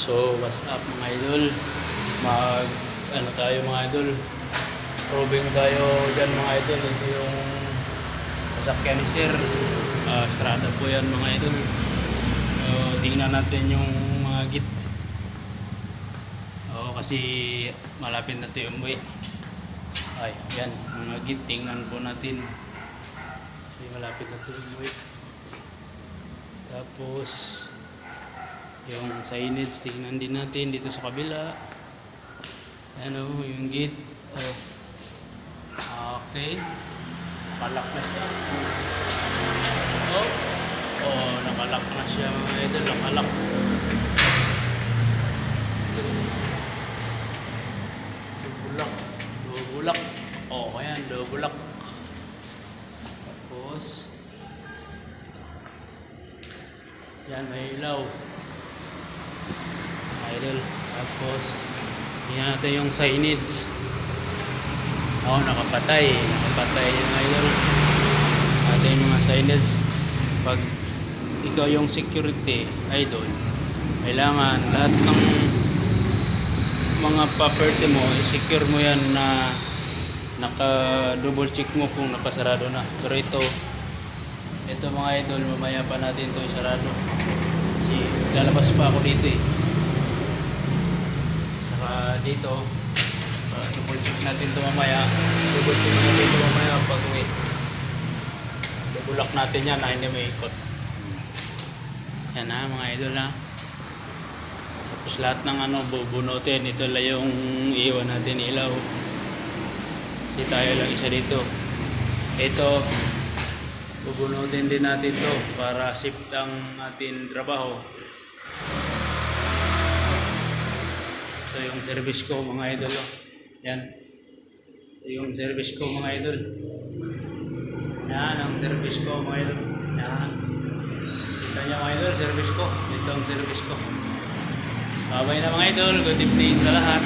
So, what's up mga idol? Ano tayo mga idol? Proving tayo dyan mga idol. Ito yung sasakyan ni Sir. Strada po yan mga idol. Tingnan natin yung mga git. Kasi malapit na ito yung umuwi. Ay, yan. Mga git, tingnan po natin. Kasi malapit na ito yung umuwi. Tapos yung signage, tingnan din natin dito sa kabila. Ano, yung gate. Okay. Nakalak na siya. Nakalak na siya mga idol. Nakalak. Dubulak. Dubulak. Ayan, dubulak. Tapos yan, may ilaw. Idol. Tapos tingnan natin yung signage. Nakapatay. Nakapatay yung idol. Natin yung mga signage. Pag ikaw yung security idol, kailangan lahat ng mga property mo i-secure mo yan na naka-double check mo kung nakasarado na. Pero ito mga idol, mamaya pa natin ito isarado. Kasi lalabas pa ako dito eh. Saka dito, double check natin ito mamaya. Double check natin ito mamaya pag uwi. Double natin yan na hindi may ikot. Yan ha mga idol ha. Tapos lahat ng bubunutin. Ito lang yung iwan natin ilaw. Kasi tayo lang isa dito. Ito, bubunutin din natin to para safe ang ating trabaho. Ito yung service ko mga idol. Yan. Ito yung service ko mga idol. Yan ang service ko mga idol. Yan. Ito niya mga idol, service ko. Ito ang service ko. Bye-bye na mga idol. Good evening sa lahat.